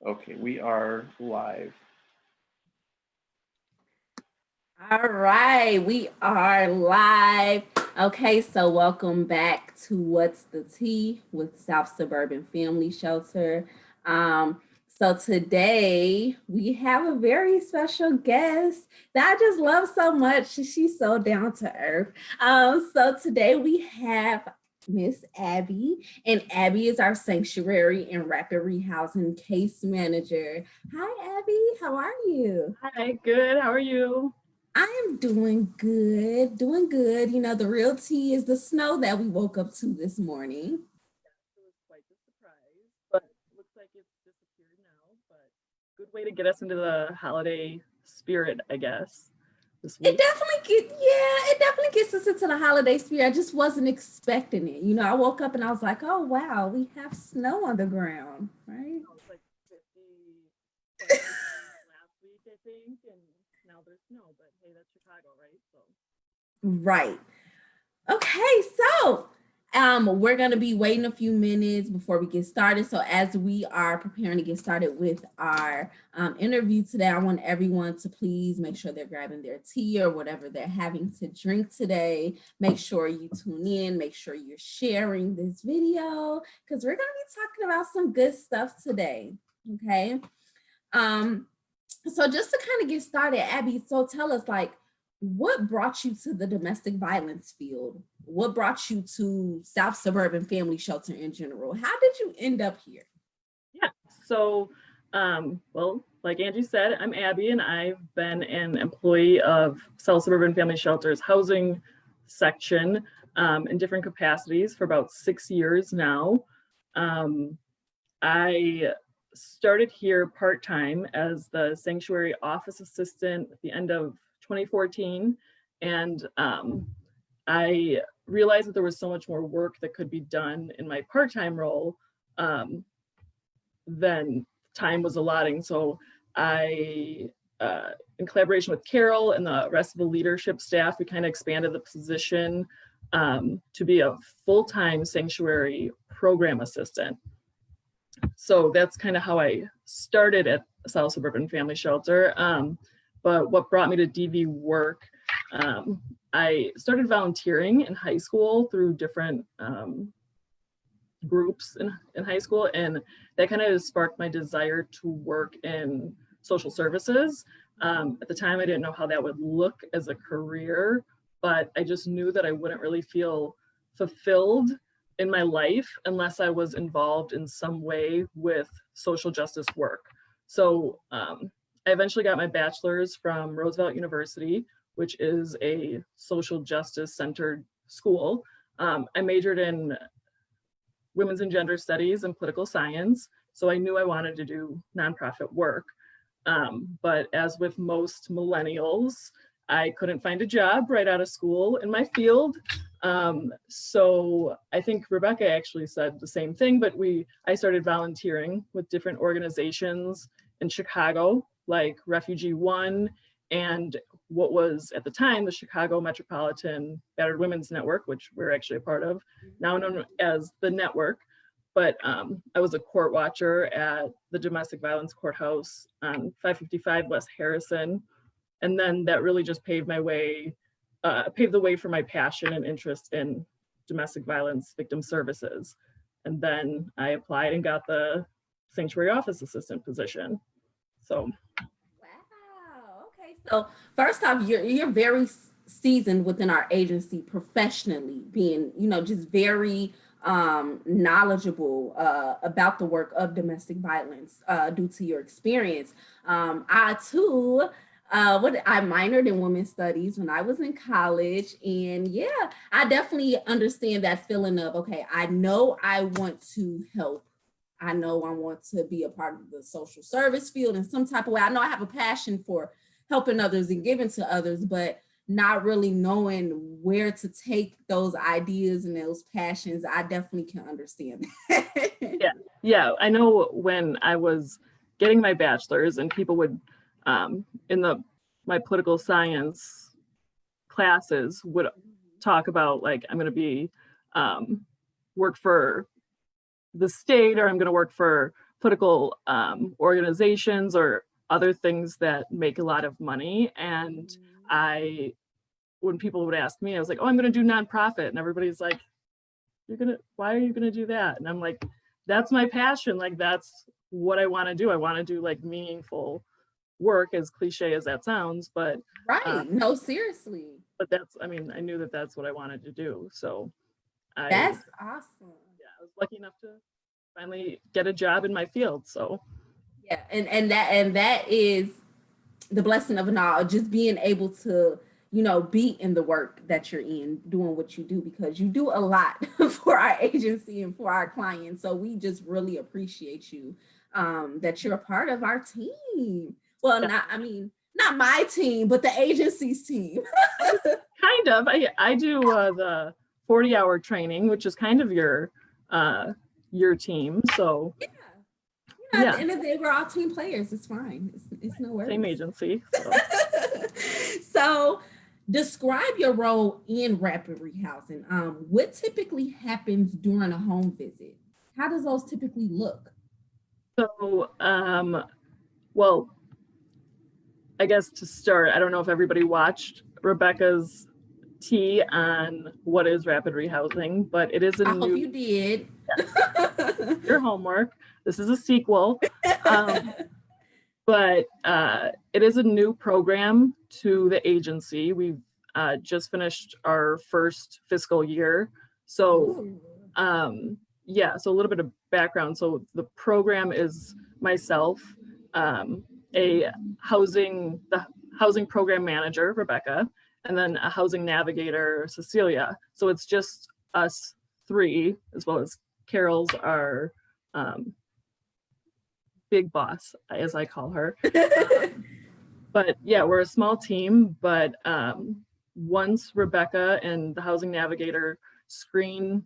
Okay, we are live. All right, we are live. Okay, so welcome back to What's the Tea with South Suburban Family Shelter. So today we have a very special guest that I just love so much. She's so down to earth. So today we have Miss Abby, and Abby is our sanctuary and rapid rehousing case manager. Hi, Abby. How are you? Hi, good. How are you? I am doing good, doing good. You know, the real tea is the snow that we woke up to this morning. It was quite the surprise, but looks like it's disappeared now. But good way to get us into the holiday spirit, I guess, this It week. definitely gets us into the holiday spirit. I just wasn't expecting it. You know, I woke up and I was like, oh wow, we have snow on the ground, right? It was like 50 plus last week, I think, and now there's snow. But hey, that's Chicago, right? So Right. Okay, so we're gonna be waiting a few minutes before we get started. So as we are preparing to get started with our interview today, I want everyone to please make sure they're grabbing their tea or whatever they're having to drink today. Make sure you tune in, make sure you're sharing this video because we're gonna be talking about some good stuff today. Okay. Um, so just to kind of get started, Abby, so tell us like what brought you to the domestic violence field? What brought you to South Suburban Family Shelter in general? How did you end up here? yeah. So, well, like Angie said, I'm Abby, and I've been an employee of South Suburban Family Shelter's housing section in different capacities for about 6 years now. Um, I started here part-time as the sanctuary office assistant at the end of 2014. And I realized that there was so much more work that could be done in my part-time role than time was allotting. So I, in collaboration with Carol and the rest of the leadership staff, we kind of expanded the position to be a full-time sanctuary program assistant. So that's kind of how I started at South Suburban Family Shelter. But what brought me to DV work, I started volunteering in high school through different groups in high school, and that kind of sparked my desire to work in social services. At the time, I didn't know how that would look as a career, but I just knew that I wouldn't really feel fulfilled in my life unless I was involved in some way with social justice work. So I eventually got my bachelor's from Roosevelt University, which is a social justice centered school. I majored in women's and gender studies and political science. So I knew I wanted to do nonprofit work. But as with most millennials, I couldn't find a job right out of school in my field. So I think Rebecca actually said the same thing, but I started volunteering with different organizations in Chicago, like Refugee One and what was at the time the Chicago Metropolitan Battered Women's Network, which we're actually a part of, now known as the Network. But I was a court watcher at the domestic violence courthouse on 555 West Harrison. And then that really just paved the way for my passion and interest in domestic violence victim services. And then I applied and got the sanctuary office assistant position. So. Wow. Okay. So first off, you're very seasoned within our agency professionally, being just very knowledgeable about the work of domestic violence due to your experience. I too. I minored in women's studies when I was in college, and yeah, I definitely understand that feeling of okay, I know I want to help. I know I want to be a part of the social service field in some type of way. I know I have a passion for helping others and giving to others, but not really knowing where to take those ideas and those passions. I definitely can understand that. Yeah. I know when I was getting my bachelor's and people would, in my political science classes, would talk about like, I'm going to be work for the state, or I'm going to work for political organizations or other things that make a lot of money. And when people would ask me, I was like, oh, I'm going to do nonprofit. And everybody's like, why are you going to do that? And I'm like, that's my passion. Like, that's what I want to do. I want to do like meaningful work, as cliche as that sounds, but right. No, seriously. But I knew that that's what I wanted to do. So that's awesome. Yeah, I was lucky enough to finally get a job in my field. So yeah, and that is the blessing of it all, just being able to, be in the work that you're in, doing what you do, because you do a lot for our agency and for our clients. So we just really appreciate you, that you're a part of our team. Well, not my team, but the agency's team. Kind of. I do the 40-hour training, which is kind of your team. So at the end of the day, we're all team players. It's fine. It's no worries. Same agency. So. So describe your role in rapid rehousing. What typically happens during a home visit? How does those typically look? So, well, I guess to start, I don't know if everybody watched Rebecca's tea on what is rapid rehousing, but it is I hope you did. Yes. Your homework. This is a sequel. But it is a new program to the agency. We've just finished our first fiscal year. So so a little bit of background. So the program is myself, the housing program manager, Rebecca, and then a housing navigator, Cecilia. So it's just us three, as well as Carol's our big boss, as I call her. But yeah, we're a small team, but once Rebecca and the housing navigator screen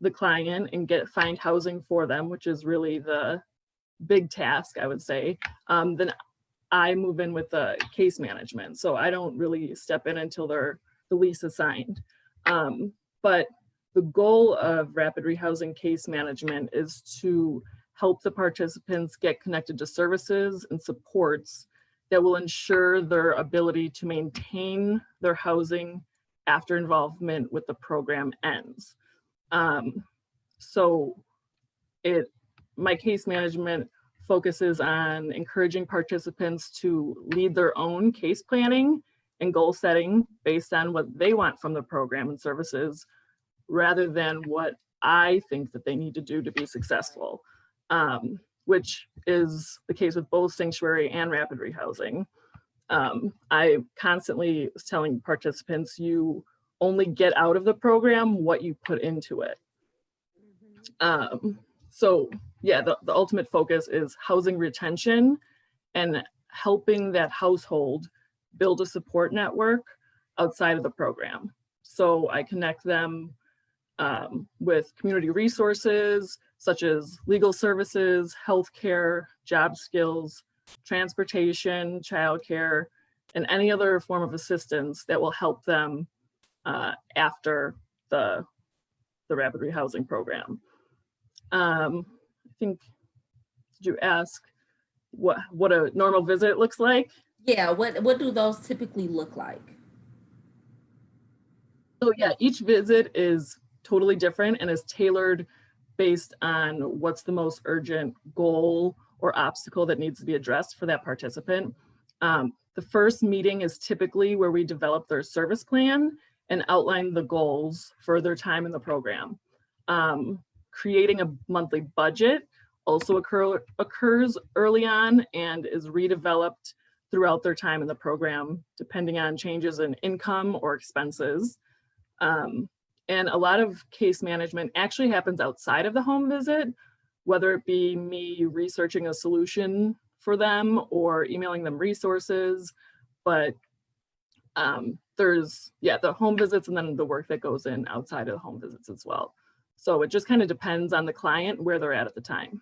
the client and find housing for them, which is really the big task, I would say, then I move in with the case management. So I don't really step in until the lease is signed. But the goal of rapid rehousing case management is to help the participants get connected to services and supports that will ensure their ability to maintain their housing after involvement with the program ends. So my case management focuses on encouraging participants to lead their own case planning and goal setting based on what they want from the program and services, rather than what I think that they need to do to be successful, which is the case with both sanctuary and rapid rehousing. I constantly was telling participants, you only get out of the program what you put into it. So yeah, the ultimate focus is housing retention and helping that household build a support network outside of the program. So I connect them with community resources such as legal services, healthcare, job skills, transportation, childcare, and any other form of assistance that will help them after the rapid rehousing program. I think, did you ask what a normal visit looks like? Yeah, what do those typically look like? So yeah, each visit is totally different and is tailored based on what's the most urgent goal or obstacle that needs to be addressed for that participant. The first meeting is typically where we develop their service plan and outline the goals for their time in the program. Creating a monthly budget also occurs early on and is redeveloped throughout their time in the program, depending on changes in income or expenses. And a lot of case management actually happens outside of the home visit, whether it be me researching a solution for them or emailing them resources. But there's, the home visits and then the work that goes in outside of the home visits as well. So it just kind of depends on the client, where they're at the time.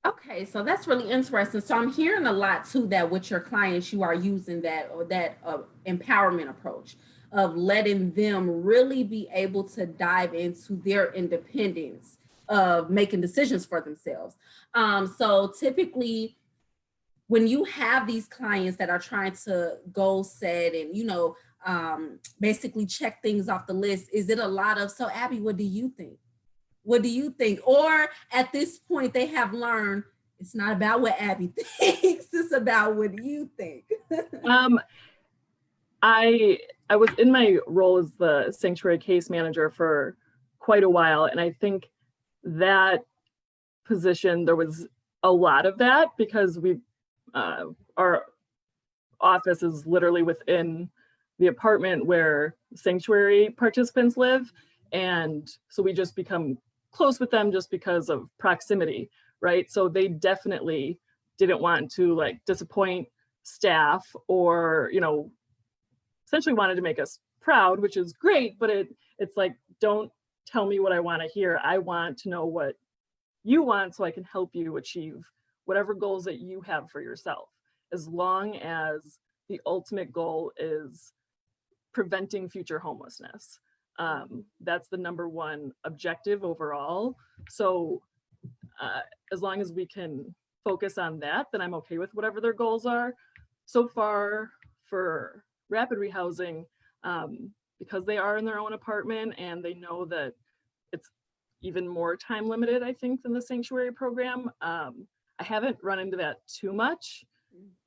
Okay, so that's really interesting. So I'm hearing a lot too that with your clients, you are using that empowerment approach of letting them really be able to dive into their independence of making decisions for themselves. So typically, when you have these clients that are trying to goal set and, basically check things off the list, is it a lot of, so Abby, what do you think? What do you think? Or at this point, they have learned it's not about what Abby thinks, it's about what you think. I was in my role as the sanctuary case manager for quite a while, and I think that position, there was a lot of that because our office is literally within the apartment where sanctuary participants live, and so we just become close with them just because of proximity, right? So they definitely didn't want to like disappoint staff or, essentially wanted to make us proud, which is great, but it's like, don't tell me what I want to hear. I want to know what you want so I can help you achieve whatever goals that you have for yourself, as long as the ultimate goal is preventing future homelessness. That's the number one objective overall. So as long as we can focus on that, then I'm okay with whatever their goals are. So far for rapid rehousing, because they are in their own apartment and they know that it's even more time limited, I think, than the sanctuary program. I haven't run into that too much.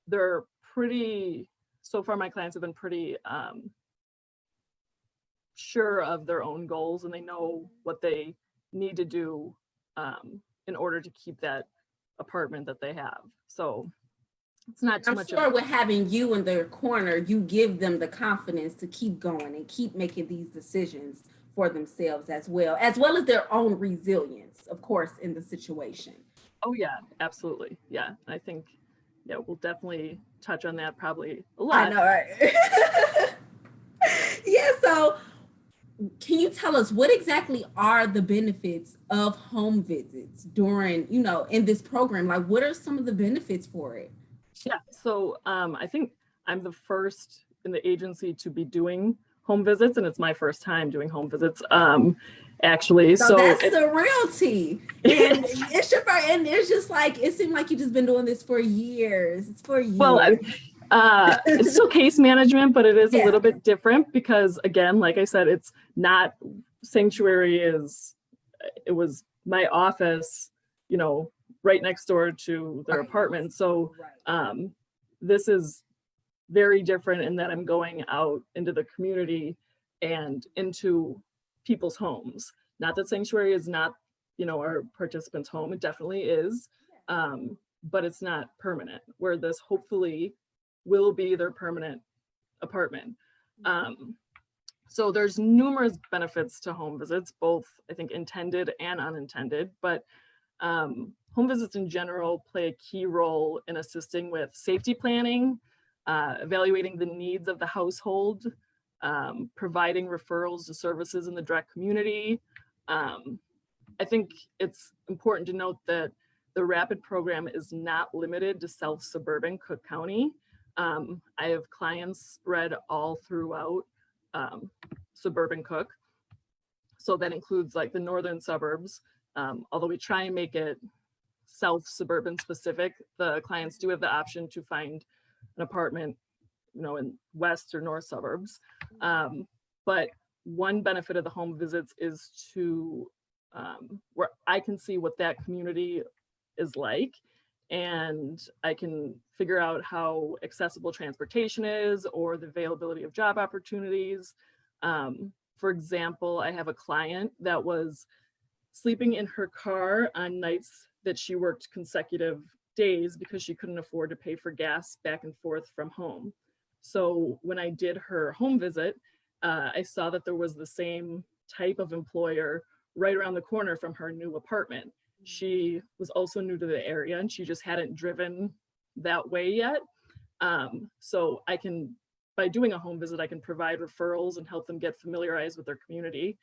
They're pretty, so far my clients have been pretty sure of their own goals, and they know what they need to do in order to keep that apartment that they have. So it's not too much. I'm sure with having you in their corner, you give them the confidence to keep going and keep making these decisions for themselves as well as their own resilience, of course, in the situation. Oh yeah, absolutely. Yeah, I think, yeah, we'll definitely touch on that probably a lot. I know, right? Yeah, so can you tell us what exactly are the benefits of home visits during, in this program? Like, what are some of the benefits for it? Yeah, so I think I'm the first in the agency to be doing home visits, and it's my first time doing home visits, actually. So that's the real tea. And it's your first, and it's just like, it seemed like you've just been doing this for years. It's for years. Well, it's still case management, but it is a little bit different because, again, like I said, it's not sanctuary it was my office, right next door to their apartment. So this is very different in that I'm going out into the community and into people's homes. Not that sanctuary is not, our participants' home. It definitely is, but it's not permanent, where this hopefully will be their permanent apartment. So there's numerous benefits to home visits, both I think intended and unintended, but home visits in general play a key role in assisting with safety planning, evaluating the needs of the household, providing referrals to services in the direct community. I think it's important to note that the Rapid program is not limited to South Suburban Cook County. I have clients spread all throughout suburban Cook. So that includes like the northern suburbs, although we try and make it South Suburban specific. The clients do have the option to find an apartment, in west or north suburbs. But one benefit of the home visits is to where I can see what that community is like, and I can figure out how accessible transportation is or the availability of job opportunities. For example, I have a client that was sleeping in her car on nights that she worked consecutive days because she couldn't afford to pay for gas back and forth from home. So when I did her home visit, I saw that there was the same type of employer right around the corner from her new apartment. She was also new to the area and she just hadn't driven that way yet. So I can, by doing a home visit, I can provide referrals and help them get familiarized with their community.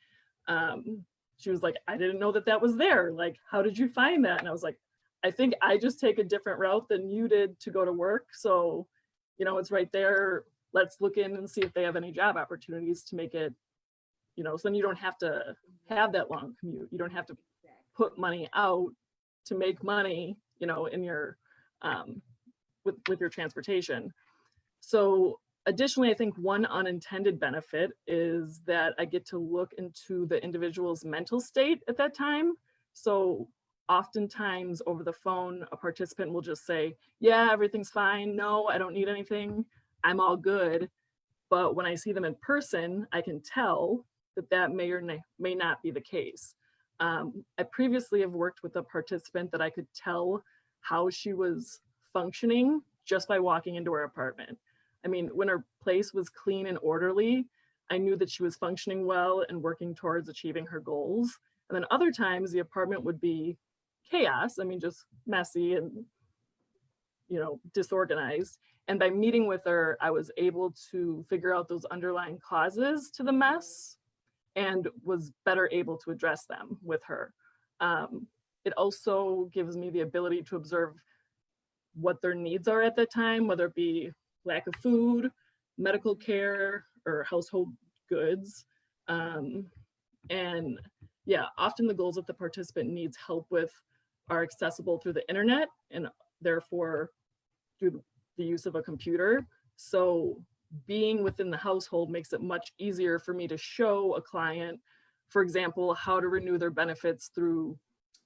She was like, I didn't know that was there. Like, how did you find that? And I was like, I think I just take a different route than you did to go to work. So, it's right there. Let's look in and see if they have any job opportunities to make it, so then you don't have to have that long commute. You don't have to put money out to make money, you know, in your with your transportation. So additionally, I think one unintended benefit is that I get to look into the individual's mental state at that time. So oftentimes over the phone, a participant will just say, yeah, everything's fine. No, I don't need anything. I'm all good. But when I see them in person, I can tell that that may or may not be the case. I previously have worked with a participant that I could tell how she was functioning just by walking into her apartment. I mean, when her place was clean and orderly, I knew that she was functioning well and working towards achieving her goals. And then other times the apartment would be chaos. I mean, just messy and, you know, disorganized. And by meeting with her, I was able to figure out those underlying causes to the mess and was better able to address them with her. It also gives me the ability to observe what their needs are at that time, whether it be lack of food, medical care, or household goods. And yeah, often the goals that the participant needs help with are accessible through the internet and therefore through the use of a computer. So being within the household makes it much easier for me to show a client, for example, how to renew their benefits through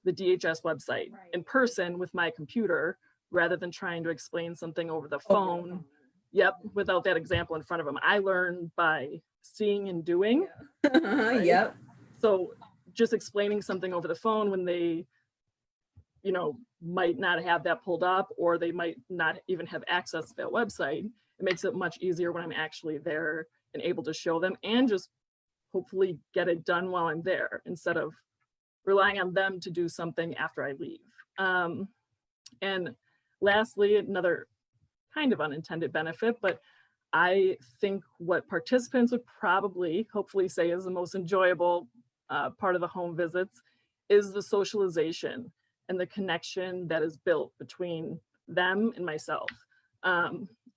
the DHS website in person with my computer, rather than trying to explain something over the phone. Yep, without that example in front of them. I learn by seeing and doing. Right? Yep. So just explaining something over the phone when they, you know, might not have that pulled up, or they might not even have access to that website, it makes it much easier when I'm actually there and able to show them and just hopefully get it done while I'm there instead of relying on them to do something after I leave. And lastly, another kind of unintended benefit, but I think what participants would probably hopefully say is the most enjoyable part of the home visits is the socialization and the connection that is built between them and myself.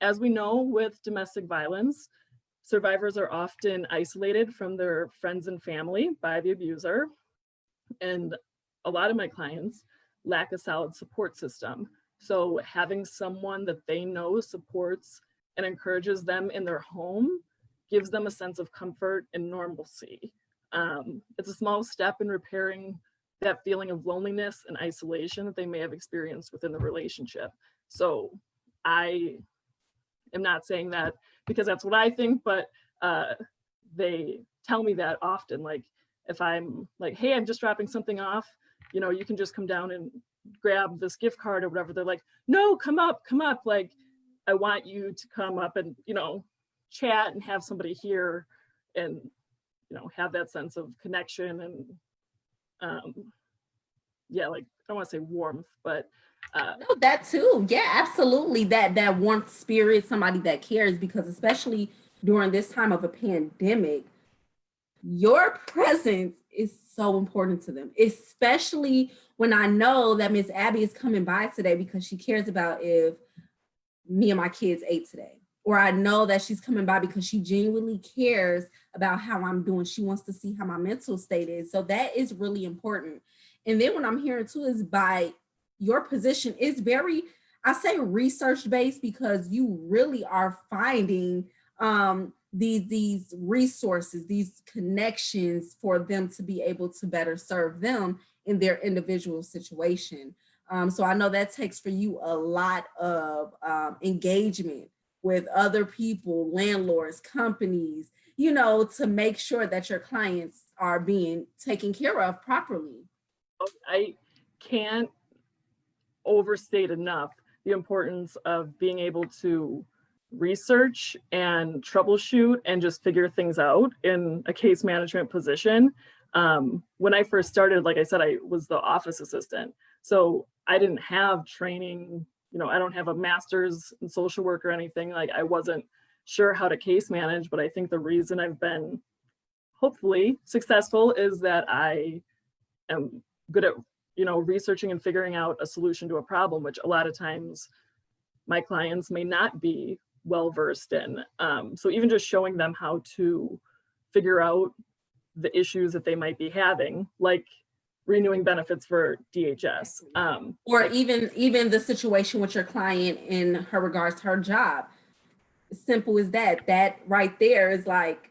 As we know, with domestic violence, survivors are often isolated from their friends and family by the abuser. And a lot of my clients lack a solid support system. So having someone that they know supports and encourages them in their home gives them a sense of comfort and normalcy. It's a small step in repairing that feeling of loneliness and isolation that they may have experienced within the relationship. So I am not saying that because that's what I think, but they tell me that often. Like if I'm like, hey, I'm just dropping something off, you know, you can just come down and grab this gift card or whatever. They're like, no, come up. Like, I want you to come up and, you know, chat and have somebody here and, you know, have that sense of connection and, yeah, like, I don't want to say warmth, but. No, that too. Yeah, absolutely. That warmth spirit, somebody that cares, because especially during this time of a pandemic, your presence is so important to them, especially when I know that Miss Abby is coming by today because she cares about if me and my kids ate today. Or I know that she's coming by because she genuinely cares about how I'm doing. She wants to see how my mental state is. So that is really important. And then what I'm hearing too is by your position is very, I say research based, because you really are finding these resources, these connections for them to be able to better serve them in their individual situation. So I know that takes for you a lot of engagement with other people, landlords, companies, you know, to make sure that your clients are being taken care of properly. I can't overstate enough the importance of being able to research and troubleshoot and just figure things out in a case management position. When I first started, like I said, I was the office assistant. So I didn't have training, you know, I don't have a master's in social work or anything. Like I wasn't sure how to case manage, but I think the reason I've been hopefully successful is that I am good at, you know, researching and figuring out a solution to a problem, which a lot of times my clients may not be well versed in. So even just showing them how to figure out the issues that they might be having, like renewing benefits for DHS. Or even the situation with your client in her regards to her job. Simple as that. That right there is like,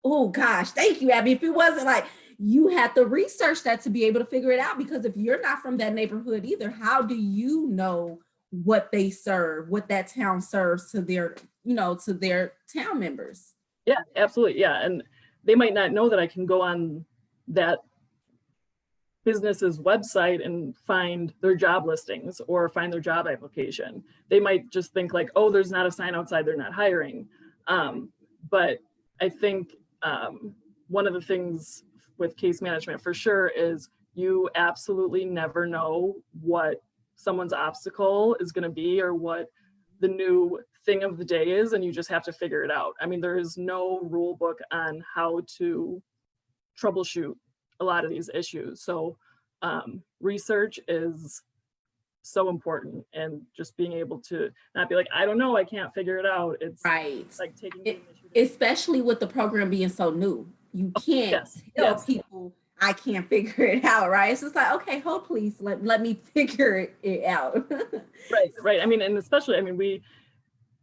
oh gosh, thank you, Abby. If it wasn't like you had to research that to be able to figure it out, because if you're not from that neighborhood either, how do you know what they serve, what that town serves to their, to their town members? Yeah, absolutely. Yeah. And they might not know that I can go on that business's website and find their job listings or find their job application. They might just think like, oh, there's not a sign outside, they're not hiring. But I think one of the things with case management for sure is you absolutely never know what someone's obstacle is going to be or what the new thing of the day is, and you just have to figure it out. I mean, there is no rule book on how to troubleshoot a lot of these issues. So research is so important, and just being able to not be like, I don't know, I can't figure it out. It's right. Like taking it, especially with the program being so new. You can't tell people I can't figure it out, right? It's just like, okay, hold please, let me figure it out. Right. I mean, and especially, I mean,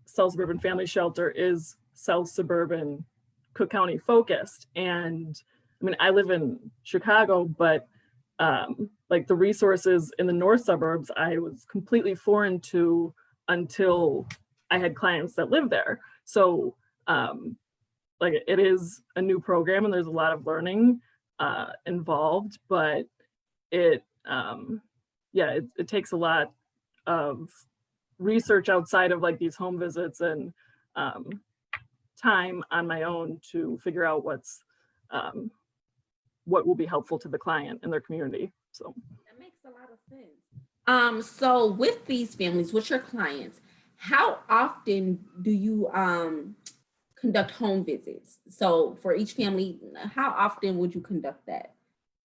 South Suburban Family Shelter is South Suburban Cook County focused. And I mean, I live in Chicago, but like the resources in the north suburbs, I was completely foreign to until I had clients that live there. So like it is a new program and there's a lot of learning involved, but it takes a lot of research outside of like these home visits and time on my own to figure out what will be helpful to the client and their community. So that makes a lot of sense. So with these families, with your clients, how often do you conduct home visits? So for each family, how often would you conduct that?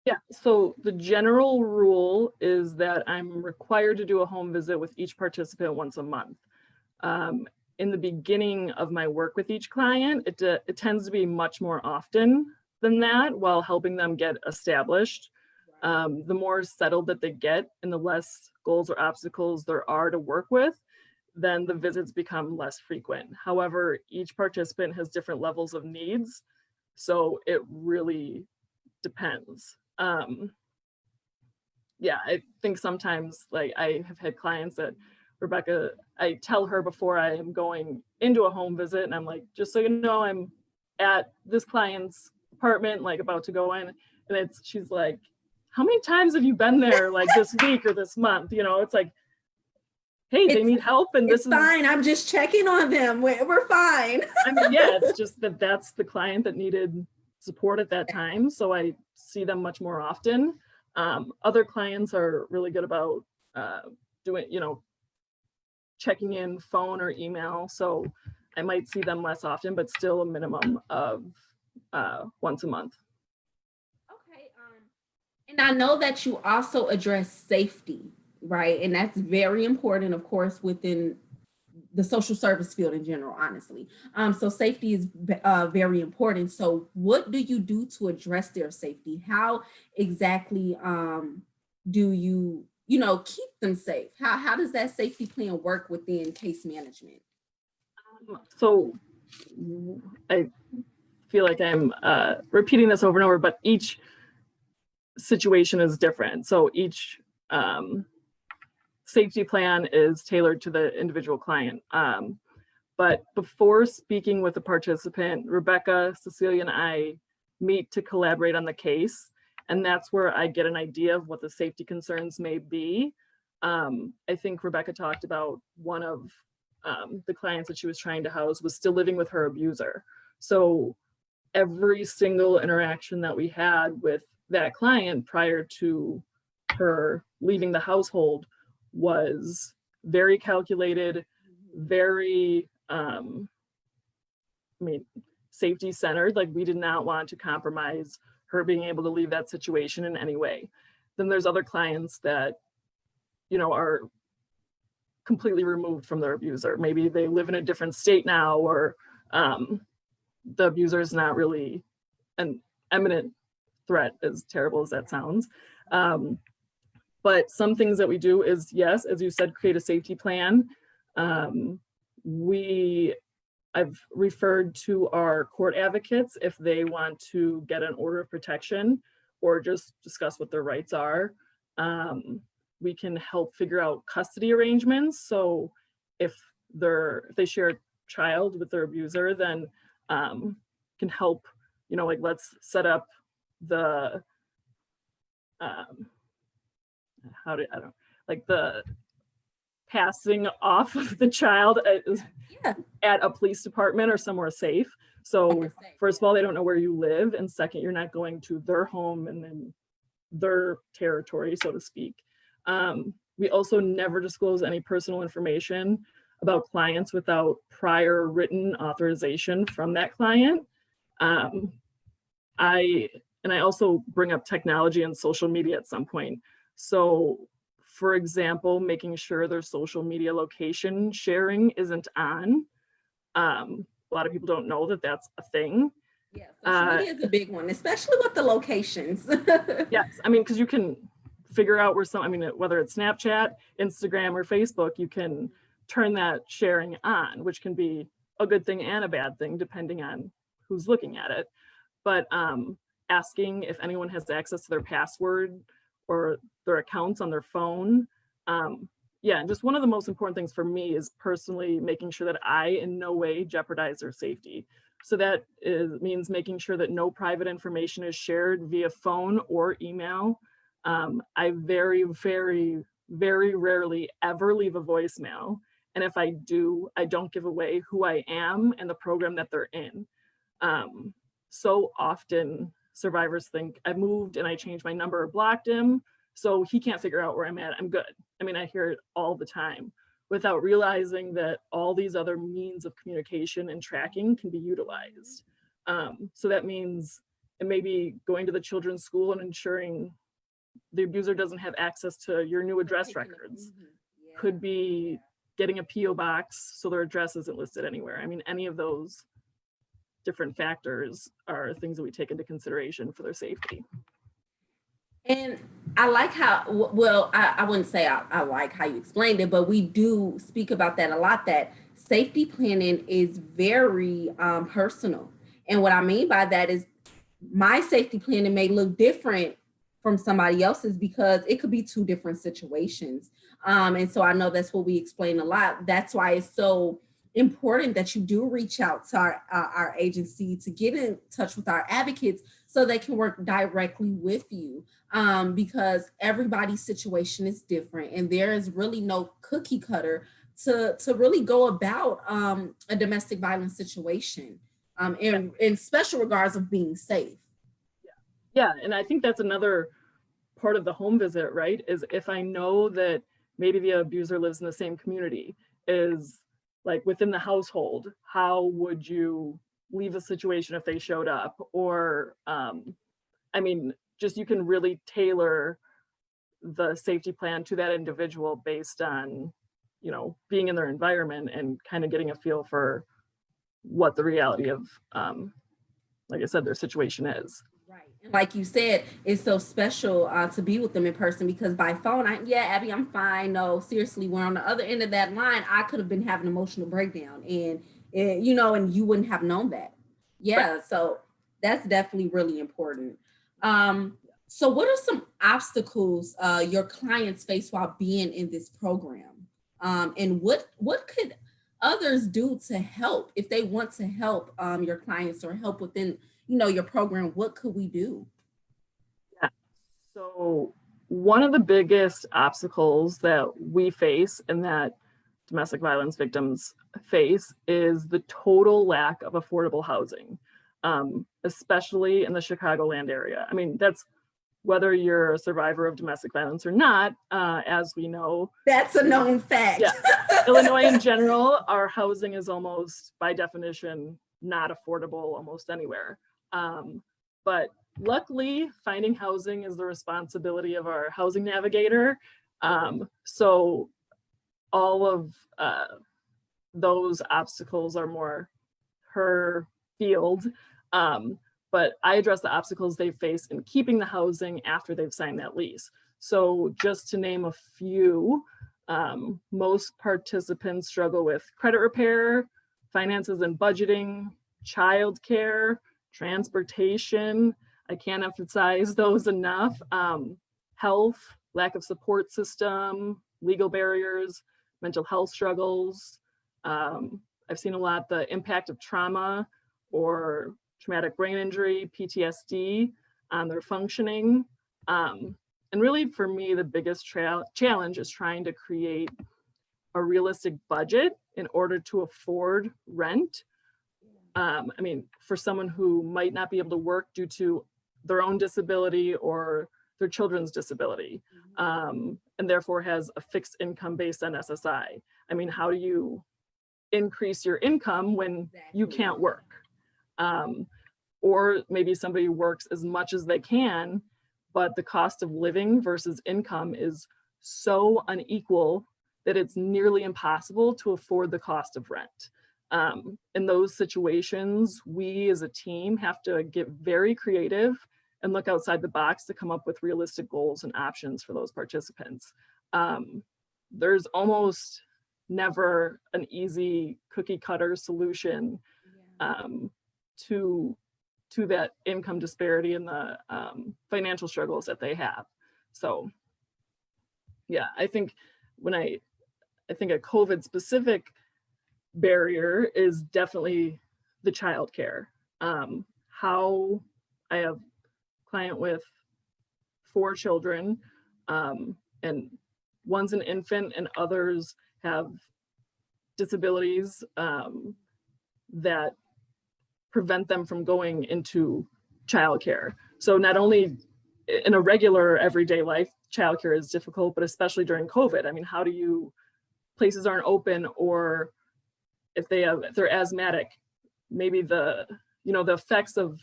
Yeah, so the general rule is that I'm required to do a home visit with each participant once a month. In the beginning of my work with each client, it tends to be much more often than that while helping them get established. The more settled that they get and the less goals or obstacles there are to work with, then the visits become less frequent. However, each participant has different levels of needs, so it really depends. Yeah, I think sometimes like I have had clients that Rebecca, I tell her before I am going into a home visit, and I'm like, just so you know, I'm at this client's apartment, like about to go in, and she's like, how many times have you been there like this week or this month? You know, it's like, hey, they need help, and this is fine. I'm just checking on them. We're fine. I mean, yeah, it's just that's the client that needed support at that time, so I see them much more often. Other clients are really good about doing, checking in phone or email, so I might see them less often, but still a minimum of once a month. Okay, and I know that you also address safety, right? And that's very important, of course, within the social service field in general, honestly. So safety is very important. So what do you do to address their safety? How exactly do you, keep them safe? How does that safety plan work within case management? So I feel like I'm repeating this over and over, but each situation is different. So each safety plan is tailored to the individual client. But before speaking with the participant, Rebecca, Cecilia, and I meet to collaborate on the case. And that's where I get an idea of what the safety concerns may be. I think Rebecca talked about one of the clients that she was trying to house was still living with her abuser. So every single interaction that we had with that client prior to her leaving the household was very calculated, very safety centered. Like, we did not want to compromise her being able to leave that situation in any way. Then there's other clients that, are completely removed from their abuser. Maybe they live in a different state now, or the abuser is not really an imminent threat, as terrible as that sounds. But some things that we do is, yes, as you said, create a safety plan. I've referred to our court advocates if they want to get an order of protection or just discuss what their rights are. We can help figure out custody arrangements. So if they share a child with their abuser, then can help, like let's set up the the passing off of the child at a police department or somewhere safe. So first of all, they don't know where you live, and second, you're not going to their home and then their territory, so to speak. We also never disclose any personal information about clients without prior written authorization from that client. I also bring up technology and social media at some point. So for example, making sure their social media location sharing isn't on. A lot of people don't know that that's a thing. Yeah, social media is a big one, especially with the locations. Yes, I mean, because you can figure out where whether it's Snapchat, Instagram, or Facebook, you can turn that sharing on, which can be a good thing and a bad thing, depending on who's looking at it. But asking if anyone has access to their password or their accounts on their phone. And just one of the most important things for me is personally making sure that I in no way jeopardize their safety. So that means making sure that no private information is shared via phone or email. I very, very, very rarely ever leave a voicemail. And if I do, I don't give away who I am and the program that they're in. So often survivors think I moved and I changed my number or blocked him, so he can't figure out where I'm at. I'm good. I mean, I hear it all the time without realizing that all these other means of communication and tracking can be utilized. So that means it may be going to the children's school and ensuring the abuser doesn't have access to your new address records. Could be getting a PO box so their address isn't listed anywhere. I mean, any of those different factors are things that we take into consideration for their safety. And I like how, I wouldn't say I like how you explained it, but we do speak about that a lot, that safety planning is very personal. And what I mean by that is my safety planning may look different from somebody else's because it could be two different situations. And so I know that's what we explain a lot. That's why it's so important that you do reach out to our agency to get in touch with our advocates so they can work directly with you, because everybody's situation is different and there is really no cookie cutter to really go about a domestic violence situation in special regards of being safe. Yeah, and I think that's another part of the home visit, right? Is if I know that maybe the abuser lives in the same community, is like within the household, how would you leave a situation if they showed up? Or, just you can really tailor the safety plan to that individual based on, being in their environment and kind of getting a feel for what the reality of, like I said, their situation is. Right. And like you said, it's so special to be with them in person, because by phone, Abby, I'm fine. No, seriously, we're on the other end of that line. I could have been having an emotional breakdown and you wouldn't have known that. Yeah. Right. So that's definitely really important. So what are some obstacles your clients face while being in this program? And what could others do to help if they want to help your clients or help within your program? What could we do? Yeah. So one of the biggest obstacles that we face and that domestic violence victims face is the total lack of affordable housing, especially in the Chicagoland area. I mean, that's whether you're a survivor of domestic violence or not, as we know. That's a known fact. Yeah. Illinois in general, our housing is almost by definition not affordable almost anywhere. But luckily, finding housing is the responsibility of our housing navigator. So all of those obstacles are more her field. but I address the obstacles they face in keeping the housing after they've signed that lease. So just to name a few, most participants struggle with credit repair, finances and budgeting, childcare, transportation. I can't emphasize those enough. Health, lack of support system, legal barriers, mental health struggles. I've seen a lot the impact of trauma or traumatic brain injury, PTSD on their functioning. And really for me, the biggest challenge is trying to create a realistic budget in order to afford rent. I mean, for someone who might not be able to work due to their own disability or their children's disability, and therefore has a fixed income based on SSI. I mean, how do you increase your income when you can't work? Or maybe somebody works as much as they can, but the cost of living versus income is so unequal that it's nearly impossible to afford the cost of rent. In those situations, we as a team have to get very creative and look outside the box to come up with realistic goals and options for those participants. There's almost never an easy cookie cutter solution to that income disparity and the financial struggles that they have. So yeah, I think I think a COVID specific barrier is definitely the childcare. How I have a client with 4 children, and one's an infant and others have disabilities that prevent them from going into childcare. So not only in a regular everyday life, childcare is difficult, but especially during COVID. I mean, how do you, places aren't open, or if they're asthmatic, maybe the effects of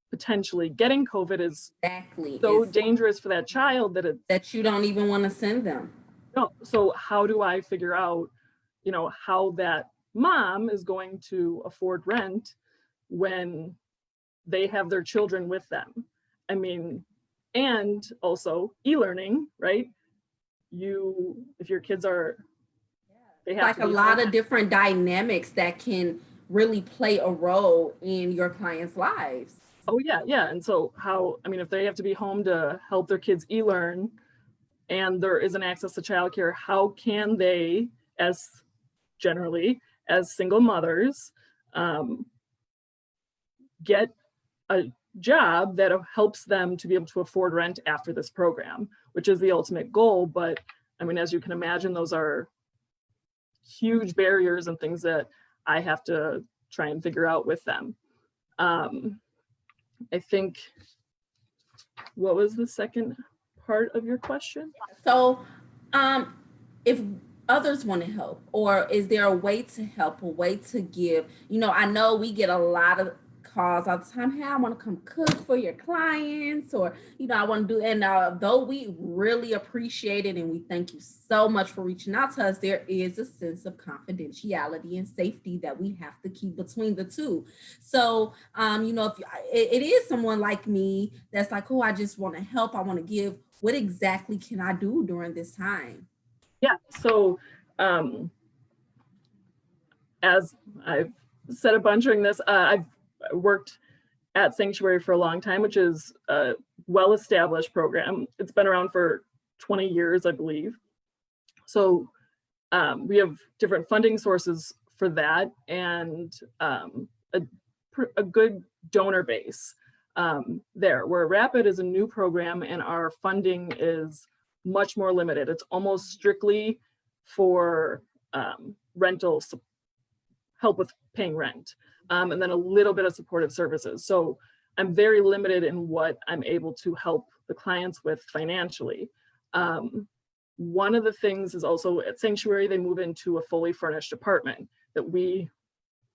potentially getting COVID is so dangerous for that child that you don't even want to send them. No, so how do I figure out, how that mom is going to afford rent when they have their children with them? I mean, and also e-learning, right? If your kids are, they have like a lot of different dynamics that can really play a role in your clients' lives. Oh yeah. And so if they have to be home to help their kids e-learn and there isn't access to childcare, how can they, as single mothers, get a job that helps them to be able to afford rent after this program, which is the ultimate goal. But I mean, as you can imagine, those are huge barriers and things that I have to try and figure out with them. I think, what was the second part of your question? So if others want to help, or is there a way to help, a way to give? I know we get a lot of calls all the time. Hey, I want to come cook for your clients, or I want to do. And though we really appreciate it and we thank you so much for reaching out to us, there is a sense of confidentiality and safety that we have to keep between the two. So if it is someone like me that's like, oh, I just want to help, I want to give, what exactly can I do during this time? Yeah, so as I've said a bunch during this, I've worked at Sanctuary for a long time, which is a well-established program. It's been around for 20 years, I believe. So we have different funding sources for that, and a good donor base there, where Rapid is a new program and our funding is much more limited. It's almost strictly for rental help with paying rent, and then a little bit of supportive services. So I'm very limited in what I'm able to help the clients with financially. One of the things is also at Sanctuary, they move into a fully furnished apartment that we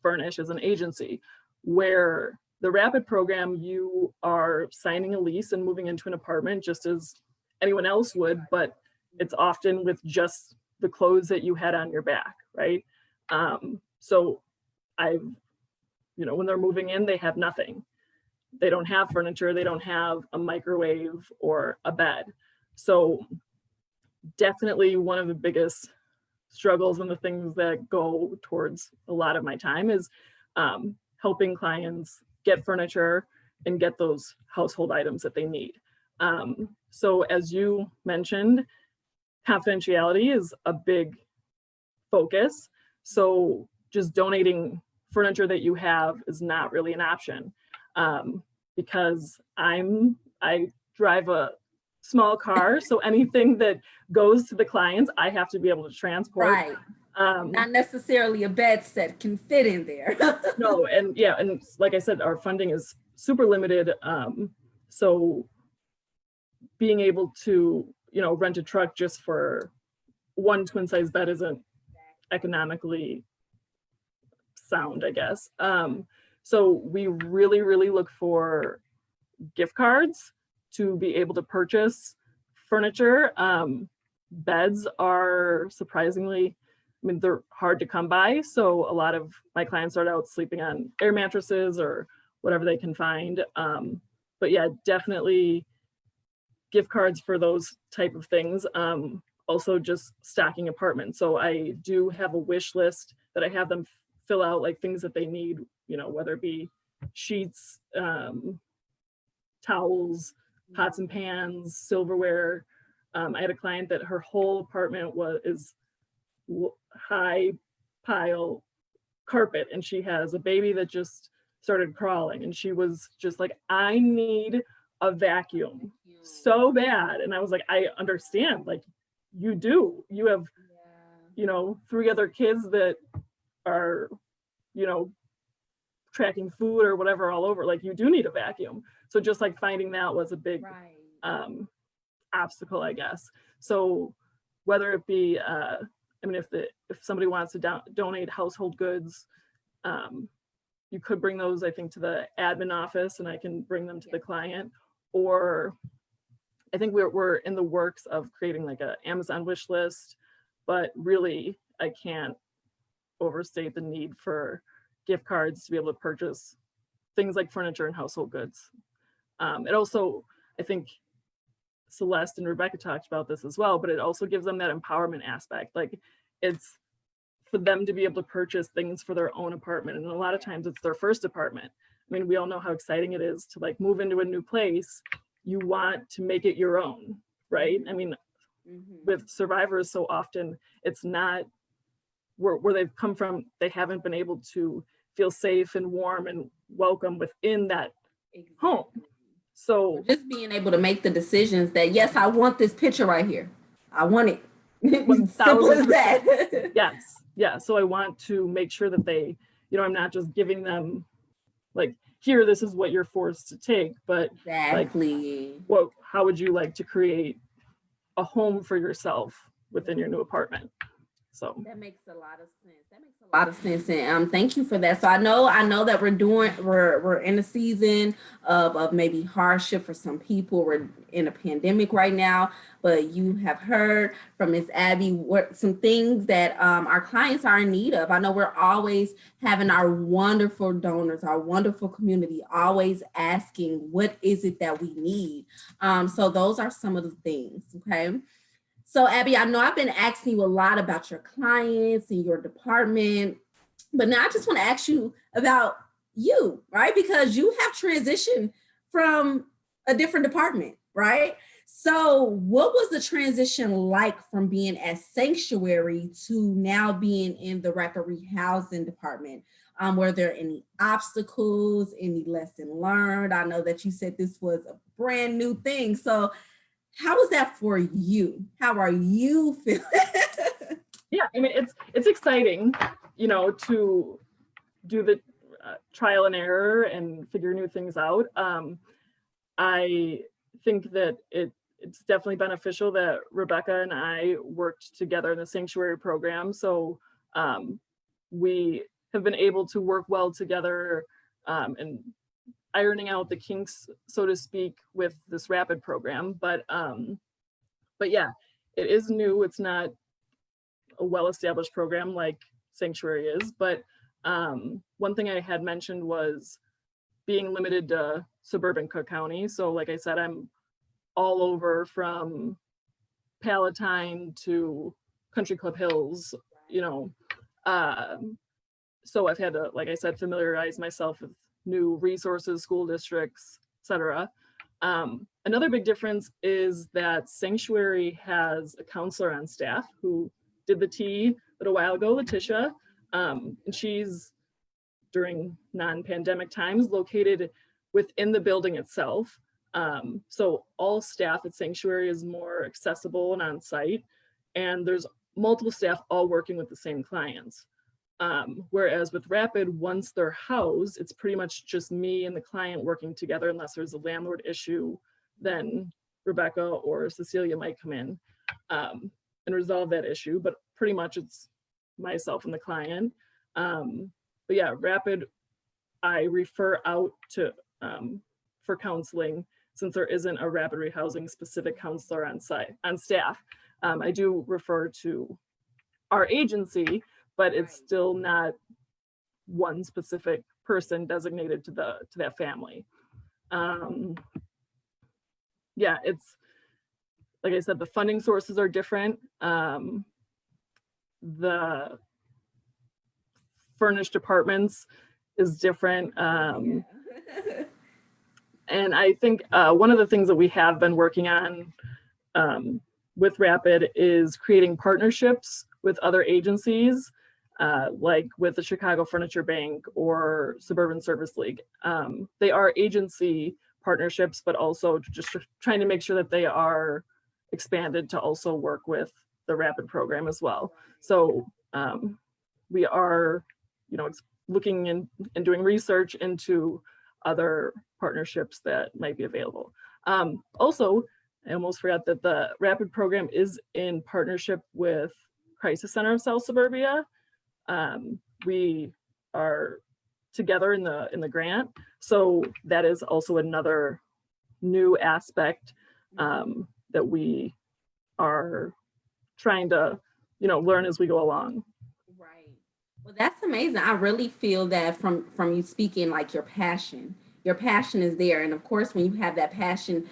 furnish as an agency, where the Rapid program, you are signing a lease and moving into an apartment just as anyone else would, but it's often with just the clothes that you had on your back, right? So when they're moving in, they have nothing. they don't have furniture, they don't have a microwave or a bed. So definitely one of the biggest struggles and the things that go towards a lot of my time is helping clients get furniture and get those household items that they need. So as you mentioned, confidentiality is a big focus. So just donating furniture that you have is not really an option, because I drive a small car, so anything that goes to the clients, I have to be able to transport. Right. Not necessarily a bed set can fit in there. No, and yeah, and like I said, our funding is super limited. So being able to, rent a truck just for one twin size bed isn't economically sound, I guess. So we really, really look for gift cards to be able to purchase furniture. Beds are surprisingly, they're hard to come by. So a lot of my clients start out sleeping on air mattresses or whatever they can find. But yeah, definitely gift cards for those type of things. Also just stocking apartments. So I do have a wish list that I have them fill out, like things that they need, whether it be sheets, towels, pots and pans, silverware. I had a client that her whole apartment is high pile carpet, and she has a baby that just started crawling, and she was just like, I need a vacuum so bad. And I was like, I understand, like you have, 3 other kids that are, tracking food or whatever all over, like you do need a vacuum. So just like finding that was a big obstacle, I guess. So whether it be, if somebody wants to donate household goods, you could bring those, I think, to the admin office and I can bring them to the client. Or I think we're in the works of creating like an Amazon wish list, but really I can't overstate the need for gift cards to be able to purchase things like furniture and household goods. It also, I think Celeste and Rebecca talked about this as well, but it also gives them that empowerment aspect. Like it's for them to be able to purchase things for their own apartment. And a lot of times it's their first apartment. We all know how exciting it is to like move into a new place. You want to make it your own, right? With survivors, so often it's not where they've come from. They haven't been able to feel safe and warm and welcome within that home. So just being able to make the decisions that, yes, I want this picture right here. I want it. Simple as that. Yes. Yeah. So I want to make sure that they, I'm not just giving them like, here, this is what you're forced to take, but exactly. Like, how would you like to create a home for yourself within your new apartment? So that makes a lot of sense. And thank you for that. So I know that we're in a season of maybe hardship for some people. We're in a pandemic right now, but you have heard from Ms. Abby what some things that our clients are in need of. I know we're always having our wonderful donors, our wonderful community, always asking, what is it that we need? So those are some of the things, okay? So Abby, I know I've been asking you a lot about your clients and your department, but now I just want to ask you about you, right? Because you have transitioned from a different department, right? So what was the transition like from being at Sanctuary to now being in the Rapid Rehousing department? Were there any obstacles, any lesson learned? I know that you said this was a brand new thing. So how was that for you? How are you feeling? Yeah, it's exciting, to do the trial and error and figure new things out. I think that it's definitely beneficial that Rebecca and I worked together in the Sanctuary program. So we have been able to work well together and ironing out the kinks, so to speak, with this Rapid program. But yeah, it is new. It's not a well-established program like Sanctuary is. But one thing I had mentioned was being limited to suburban Cook County. So like I said, I'm all over from Palatine to Country Club Hills, you know. So I've had to, like I said, familiarize myself with new resources, school districts, etc. Another big difference is that Sanctuary has a counselor on staff who did the T a little while ago, Letitia, and she's, during non-pandemic times, located within the building itself. So all staff at Sanctuary is more accessible and on site, and there's multiple staff all working with the same clients. Whereas with Rapid, once they're housed, it's pretty much just me and the client working together. Unless there's a landlord issue, then Rebecca or Cecilia might come in and resolve that issue, but pretty much it's myself and the client. But yeah, Rapid, I refer out to for counseling, since there isn't a Rapid Rehousing specific counselor on staff. I do refer to our agency, but it's still not one specific person designated to that family. Yeah, it's, like I said, the funding sources are different. The furnished apartments is different. And I think one of the things that we have been working on with Rapid is creating partnerships with other agencies, like with the Chicago Furniture Bank or Suburban Service League. They are agency partnerships, but also just trying to make sure that they are expanded to also work with the Rapid program as well. So we are, looking and doing research into other partnerships that might be available. Also, I almost forgot that the Rapid program is in partnership with Crisis Center of South Suburbia. We are together in the grant, so that is also another new aspect that we are trying to, learn as we go along. Right. Well, that's amazing. I really feel that from you speaking, like your passion is there, and of course, when you have that passion,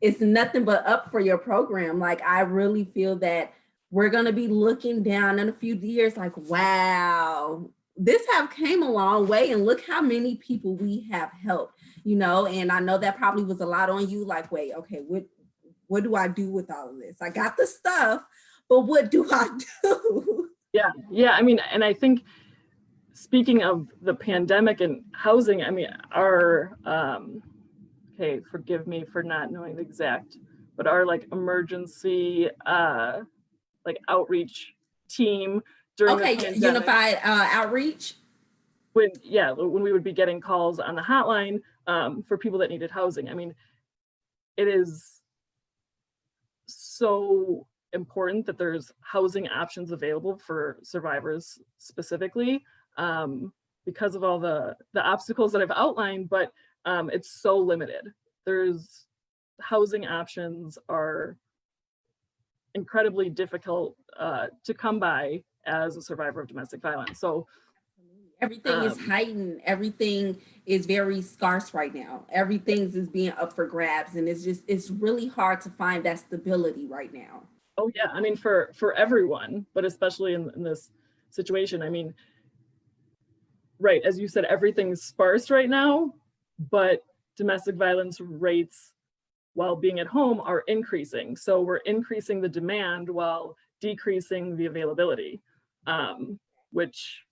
it's nothing but up for your program. Like, I really feel that we're going to be looking down in a few years like, wow, this have came a long way, and look how many people we have helped, and I know that probably was a lot on you, like, wait, okay, what do I do with all of this? I got the stuff, but what do I do? Yeah. I mean, and I think, speaking of the pandemic and housing, I mean, our, okay, forgive me for not knowing the exact, but our emergency, outreach team during the pandemic, unified outreach. When we would be getting calls on the hotline for people that needed housing. I mean, it is so important that there's housing options available for survivors specifically, because of all the obstacles that I've outlined, but it's so limited. There's housing options are incredibly difficult to come by as a survivor of domestic violence. So everything is heightened. Everything is very scarce right now. Everything is being up for grabs, and it's really hard to find that stability right now. Oh yeah, I mean, for everyone, but especially in this situation. I mean, right, as you said, everything's sparse right now, but domestic violence rates while being at home are increasing. So we're increasing the demand while decreasing the availability, which,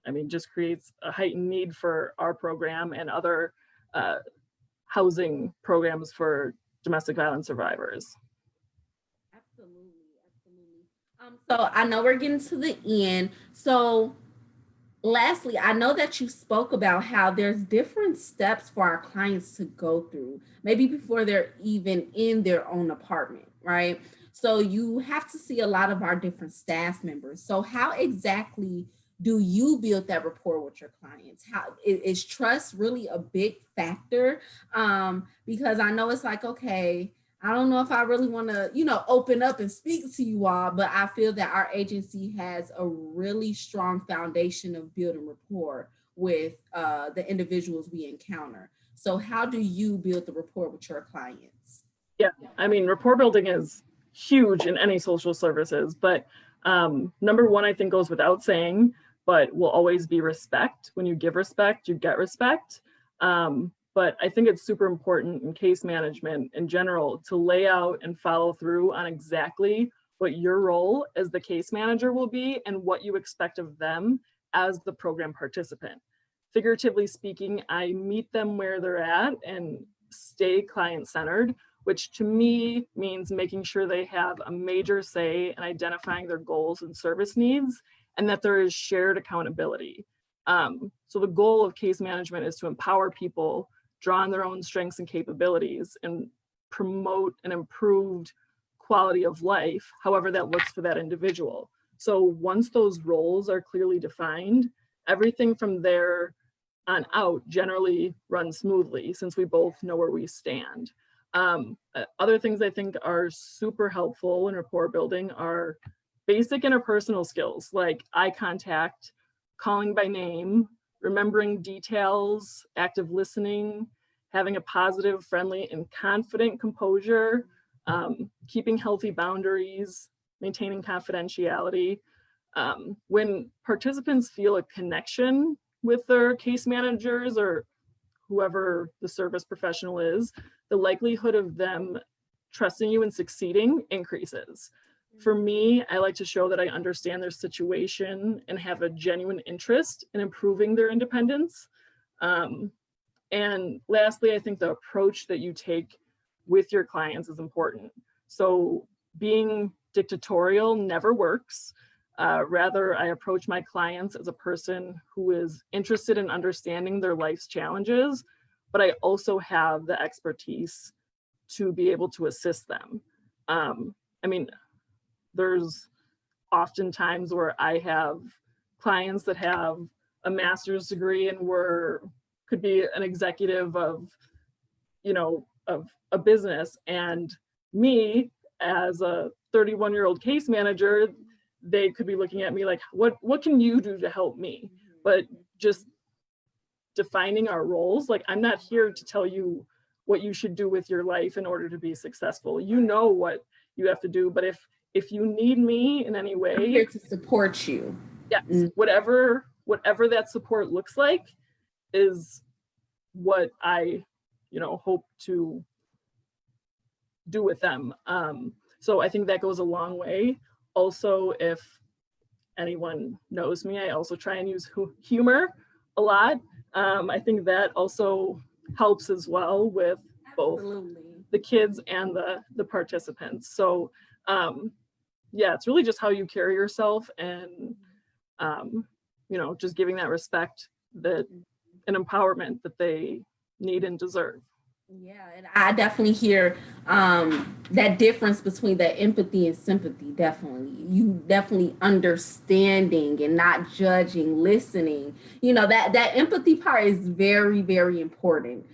I mean, just creates a heightened need for our program and other housing programs for domestic violence survivors. Absolutely. So I know we're getting to the end. So lastly, I know that you spoke about how there's different steps for our clients to go through, maybe before they're even in their own apartment, right? So you have to see a lot of our different staff members. So how exactly do you build that rapport with your clients? How is trust really a big factor? Because I know it's like, okay, I don't know if I really want to, open up and speak to you all, but I feel that our agency has a really strong foundation of building rapport with the individuals we encounter. So how do you build the rapport with your clients? Yeah, I mean, rapport building is huge in any social services, but number one, I think goes without saying, but will always be respect. When you give respect, you get respect. But I think it's super important in case management in general to lay out and follow through on exactly what your role as the case manager will be and what you expect of them as the program participant. Figuratively speaking, I meet them where they're at and stay client-centered, which to me means making sure they have a major say in identifying their goals and service needs, and that there is shared accountability. So the goal of case management is to empower people, draw on their own strengths and capabilities, and promote an improved quality of life, however that looks for that individual. So once those roles are clearly defined, everything from there on out generally runs smoothly since we both know where we stand. Other things I think are super helpful in rapport building are basic interpersonal skills like eye contact, calling by name, remembering details, active listening, having a positive, friendly, and confident composure, keeping healthy boundaries, maintaining confidentiality. When participants feel a connection with their case managers or whoever the service professional is, the likelihood of them trusting you and succeeding increases. For me, I like to show that I understand their situation and have a genuine interest in improving their independence. And lastly, I think the approach that you take with your clients is important. So being dictatorial never works. Rather, I approach my clients as a person who is interested in understanding their life's challenges, but I also have the expertise to be able to assist them. I mean, there's often times where I have clients that have a master's degree and could be an executive of, of a business, and me as a 31-year-old case manager, they could be looking at me like, what can you do to help me? But just defining our roles, like I'm not here to tell you what you should do with your life in order to be successful. You know what you have to do, but if you need me in any way, I'm here to support you. Yes, whatever that support looks like is what I, hope to do with them. So I think that goes a long way. Also, if anyone knows me, I also try and use humor a lot. I think that also helps as well with both the kids and the participants. So yeah, it's really just how you carry yourself and, just giving that respect and empowerment that they need and deserve. Yeah, and I definitely hear that difference between that empathy and sympathy. Definitely, you definitely understanding and not judging, listening. That empathy part is very, very important.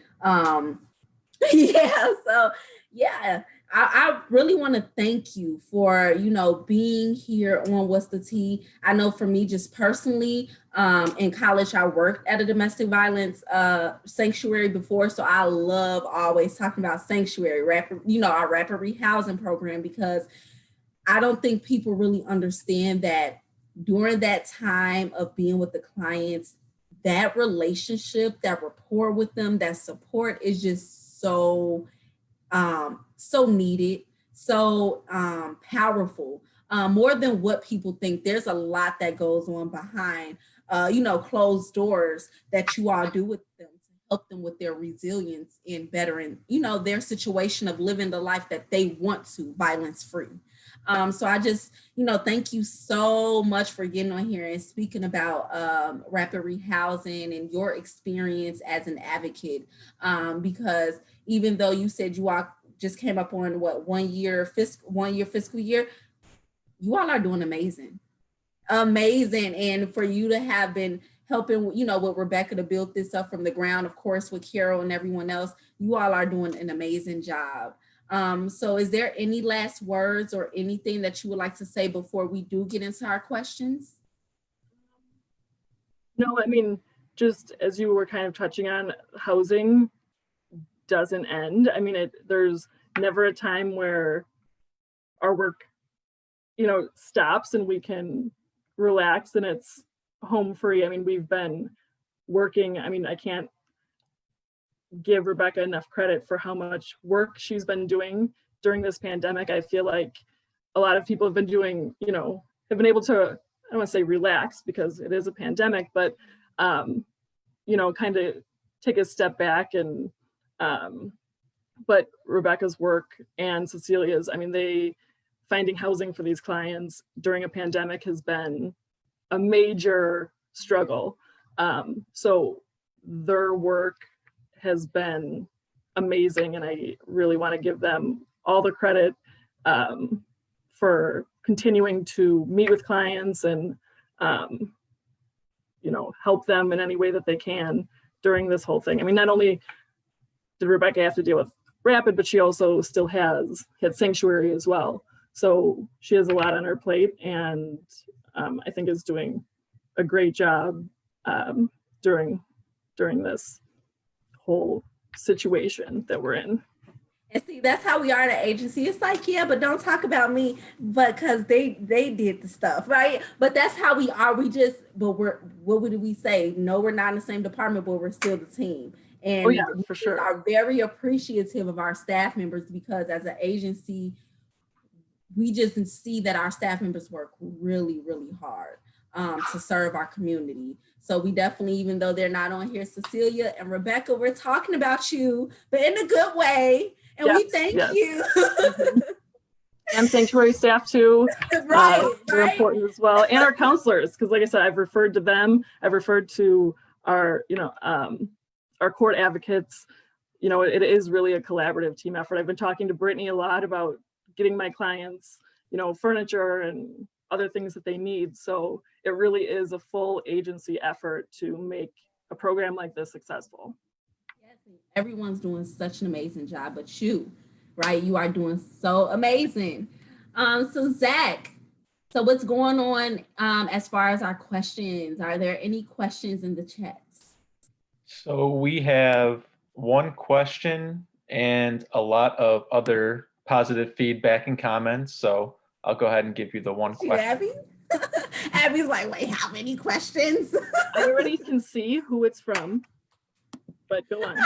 Yeah, so yeah, I really want to thank you for being here on What's the Tea. I know for me, just personally, in college I worked at a domestic violence sanctuary before, so I love always talking about sanctuary our rapid rehousing program, because I don't think people really understand that during that time of being with the clients, that relationship, that rapport with them, that support is just so needed, so powerful, more than what people think. There's a lot that goes on behind, closed doors that you all do with them to help them with their resilience in bettering, their situation of living the life that they want to, violence free. So I just, thank you so much for getting on here and speaking about rapid rehousing and your experience as an advocate, because even though you said you all just came up on 1 year fiscal year, you all are doing amazing. And for you to have been helping, with Rebecca to build this up from the ground, of course, with Carol and everyone else, you all are doing an amazing job. So is there any last words or anything that you would like to say before we do get into our questions? No, I mean, just as you were kind of touching on, housing doesn't end. I mean, there's never a time where our work, stops and we can relax and it's home free. I mean, we've been working. I mean, I can't give Rebecca enough credit for how much work she's been doing during this pandemic. I feel like a lot of people have been doing, have been able to, I don't want to say relax because it is a pandemic, but, kind of take a step back and, but Rebecca's work and Cecilia's, I mean, finding housing for these clients during a pandemic has been a major struggle. So their work has been amazing, and I really want to give them all the credit for continuing to meet with clients and help them in any way that they can during this whole thing. I mean, not only did Rebecca have to deal with Rapid, but she also still had Sanctuary as well. So she has a lot on her plate, and I think is doing a great job during this whole situation that we're in. And see, that's how we are at an agency. It's like, yeah, but don't talk about me, but because they did the stuff, right? But that's how we are. What would we say? No, we're not in the same department, but we're still the team. And oh yeah, for sure. We are very appreciative of our staff members, because as an agency, we just see that our staff members work really, really hard to serve our community. So we definitely, even though they're not on here, Cecilia and Rebecca, we're talking about you, but in a good way. And we thank you. Mm-hmm. And Sanctuary staff too. They're important as well. And our counselors, because like I said, I've referred to them. I've referred to our, our court advocates. It is really a collaborative team effort. I've been talking to Brittany a lot about getting my clients, furniture and other things that they need. So it really is a full agency effort to make a program like this successful. Yes, everyone's doing such an amazing job, but you, right? You are doing so amazing. So Zach, so what's going on as far as our questions? Are there any questions in the chats? So we have one question and a lot of other positive feedback and comments. So I'll go ahead and give you the one question. Abby? Abby's like, wait, how many questions? I already can see who it's from, but go on.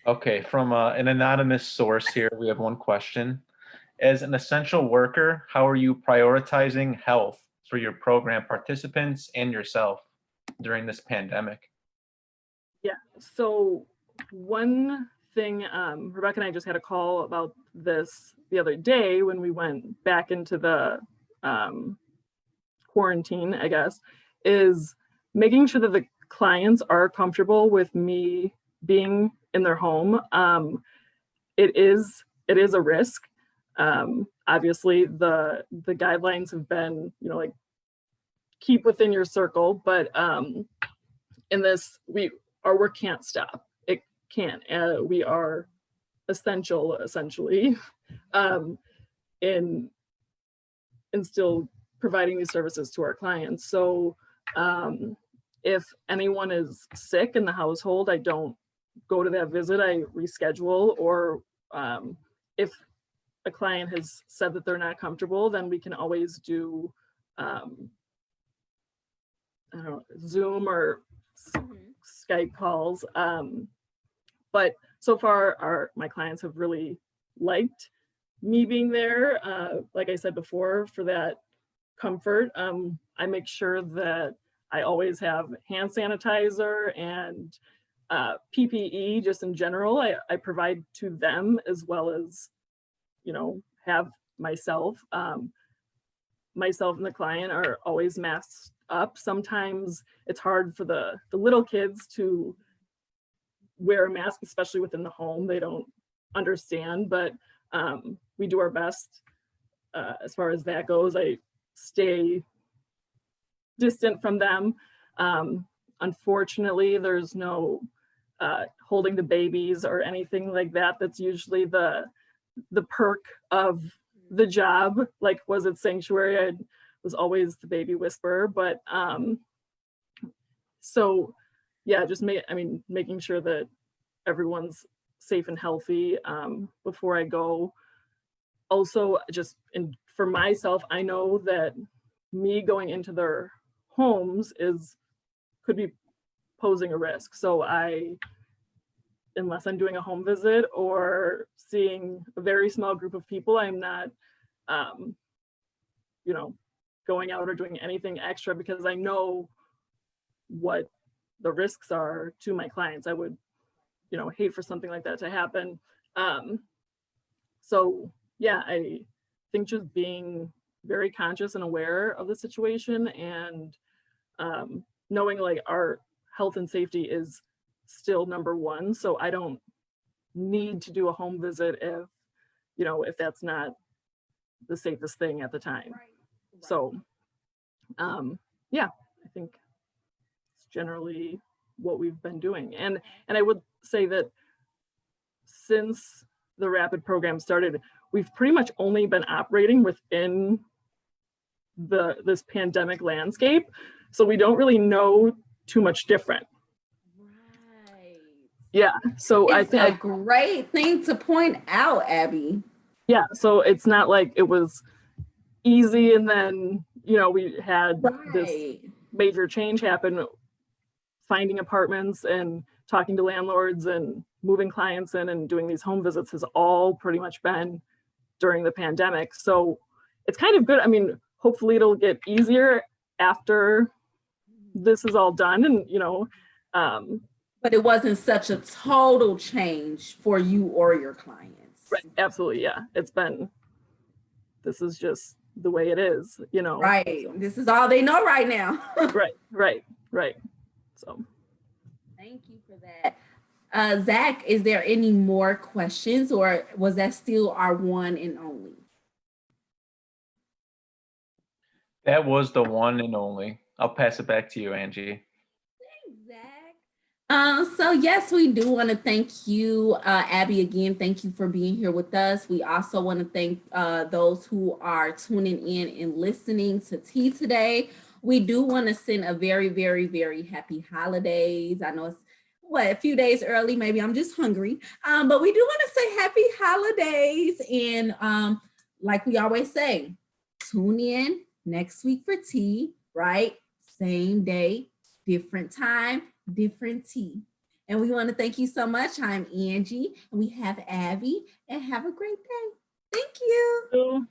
Okay, from an anonymous source here, we have one question. As an essential worker, how are you prioritizing health for your program participants and yourself during this pandemic? Yeah, so one thing, Rebecca and I just had a call about this the other day when we went back into the quarantine, I guess, is making sure that the clients are comfortable with me being in their home. It is a risk. Obviously the guidelines have been, like keep within your circle, but in this, our work can't stop. It can't. We are essential, essentially, in still providing these services to our clients. So if anyone is sick in the household, I don't go to that visit. I reschedule, or if a client has said that they're not comfortable, then we can always do Zoom or Skype calls. But so far, my clients have really liked me being there. Like I said before, for that comfort, I make sure that I always have hand sanitizer and PPE just in general. I provide to them, as well as, have myself. Myself and the client are always masked up. Sometimes it's hard for the little kids to wear a mask, especially within the home. They don't understand, but we do our best as far as that goes. I stay distant from them. Unfortunately, there's no holding the babies or anything like that. That's usually the perk of the job. Like was it Sanctuary, I was always the baby whisperer, but So yeah, just making sure that everyone's safe and healthy before I go. Also, for myself, I know that me going into their homes could be posing a risk. So unless I'm doing a home visit or seeing a very small group of people, I'm not, going out or doing anything extra, because I know what the risks are to my clients. I would, hate for something like that to happen. So yeah, I think just being very conscious and aware of the situation, and knowing like our health and safety is still number one. So I don't need to do a home visit if that's not the safest thing at the time. So yeah, I think it's generally what we've been doing. And I would say that since the Rapid program started, we've pretty much only been operating within this pandemic landscape. So we don't really know too much different. Right. Yeah. So I It's think a great thing to point out, Abby. Yeah. So it's not like it was easy and then, we had this major change happen. Finding apartments and talking to landlords and moving clients in and doing these home visits has all pretty much been during the pandemic. So it's kind of good. I mean, hopefully it'll get easier after this is all done, and but it wasn't such a total change for you or your clients. Right. Absolutely. Yeah. This is just the way it is, Right. This is all they know right now. Right. So thank you for that. Zach, is there any more questions, or was that still our one and only? That was the one and only. I'll pass it back to you, Angie. Thanks, Zach. So yes, we do want to thank you, Abby, again. Thank you for being here with us. We also want to thank those who are tuning in and listening to tea today. We do want to send a very, very, very happy holidays. I know it's a few days early. Maybe I'm just hungry. But we do want to say happy holidays. And like we always say, tune in next week for tea, right? Same day, different time, different tea. And we want to thank you so much. I'm Angie, and we have Abby, and have a great day. Thank you.